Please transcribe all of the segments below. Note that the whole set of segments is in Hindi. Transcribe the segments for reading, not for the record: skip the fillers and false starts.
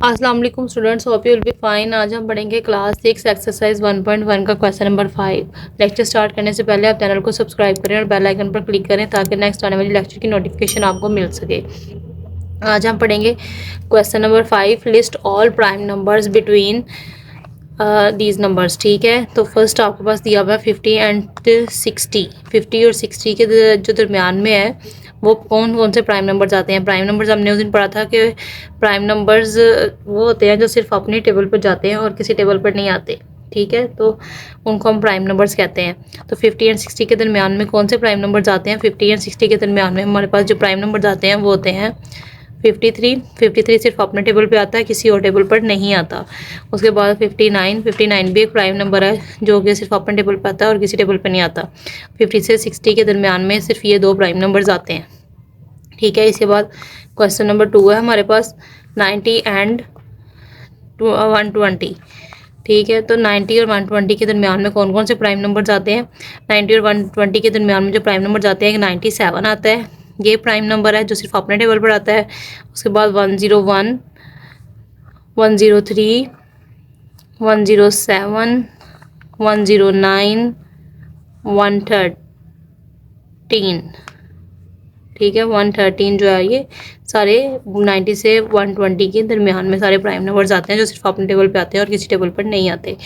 अस्सलाम वालेकुम students, hope you will be fine. आज हम पढ़ेंगे क्लास 6 एक्सरसाइज 1.1 का क्वेश्चन नंबर 5। लेक्चर स्टार्ट करने से पहले आप चैनल को सब्सक्राइब करें और बेल आइकन पर क्लिक करें ताकि नेक्स्ट आने वाली लेक्चर की नोटिफिकेशन आपको मिल सके। आज हम पढ़ेंगे question number 5, list all prime numbers between these numbers. ठीक है, तो फर्स्ट आपके पास दिया हुआ है 50 एंड 60। 50 और 60 के जो दरमियान में है वो कौन कौन से प्राइम नंबर्स आते हैं। प्राइम नंबर्स हमने उस दिन पढ़ा था कि प्राइम नंबर्स वो होते हैं जो सिर्फ अपनी टेबल पर जाते हैं और किसी टेबल पर नहीं आते। ठीक है, तो उनको हम प्राइम नंबर्स कहते हैं। तो 50 एंड 60 के दरमियान में कौन से प्राइम नंबर्स आते हैं। 50 एंड 60 के दरमियान में हमारे पास जो प्राइम नंबर्स आते हैं वो होते हैं 53। 53 सिर्फ अपने टेबल पे आता है, किसी और टेबल पर नहीं आता। उसके बाद 59। 59 भी एक प्राइम नंबर है जो कि सिर्फ अपने टेबल पर आता है और किसी टेबल पर नहीं आता। 50 से 60 के दरमियान में सिर्फ ये दो प्राइम नंबर्स आते हैं। ठीक है, इसके बाद क्वेश्चन नंबर 2 है हमारे पास 90 एंड 120। ठीक है, तो 90 और 120 के दरमियान में कौन कौन से प्राइम नंबर्स आते हैं। 90 और 120 के दरमियान में जो प्राइम नंबर्स आते हैं 97 आता है, ये प्राइम नंबर है जो सिर्फ अपने टेबल पर आता है। उसके बाद 101, 103, 107, 109, 113। ठीक है, 113 जो है ये सारे 90 से 120 के दरमियान में सारे प्राइम नंबर्स आते हैं जो सिर्फ अपने टेबल पे आते हैं और किसी टेबल पर नहीं आते।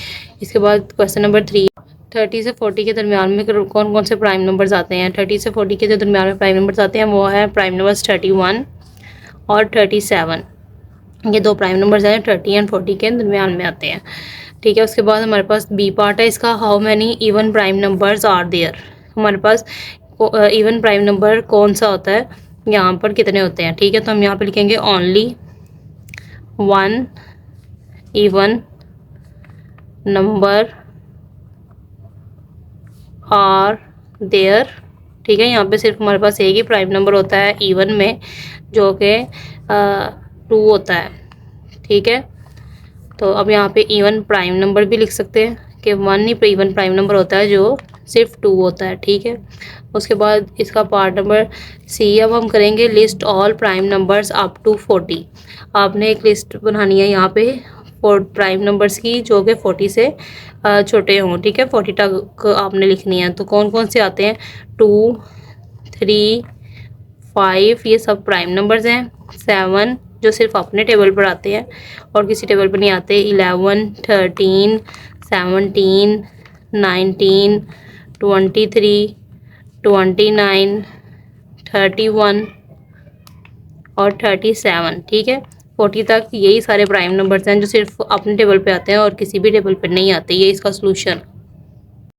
इसके बाद क्वेश्चन नंबर 3, 30 से 40 के दरमियान में कौन कौन से प्राइम नंबर्स आते हैं। 30 से 40 के जो दरमियान में प्राइम नंबर्स आते हैं वो है प्राइम नंबर्स 31 और 37। ये दो प्राइम नंबर्स हैं 30 एंड 40 के दरमियान में आते हैं। ठीक है, उसके बाद हमारे पास बी पार्ट है इसका, how many even prime numbers are there. हमारे पास इवन प्राइम नंबर कौन सा होता है, यहाँ पर कितने होते हैं। ठीक है, तो हम यहाँ पे लिखेंगे only 1 even number are there. ठीक है, यहाँ पे सिर्फ हमारे पास एक ही प्राइम नंबर होता है इवन में जो कि 2 होता है। ठीक है, तो अब यहाँ पे इवन प्राइम नंबर भी लिख सकते हैं कि 1 ही इवन प्राइम नंबर होता है जो सिर्फ 2 होता है। ठीक है, उसके बाद इसका पार्ट नंबर सी, अब हम करेंगे list all prime numbers up to 40। आपने एक लिस्ट बनानी है यहाँ पे प्राइम नंबर्स की जो कि 40 से छोटे हों। ठीक है, 40 तक आपने लिखनी है। तो कौन कौन से आते हैं, 2, 3, 5 ये सब प्राइम नंबर्स हैं। 7 जो सिर्फ अपने टेबल पर आते हैं और किसी टेबल पर नहीं आते। 11, 13, 17, 19, 23, 29, 31 और 37। ठीक है, 40 तक यही सारे प्राइम नंबर्स हैं जो सिर्फ अपने टेबल पे आते हैं और किसी भी टेबल पर नहीं आते। ये इसका सोल्यूशन।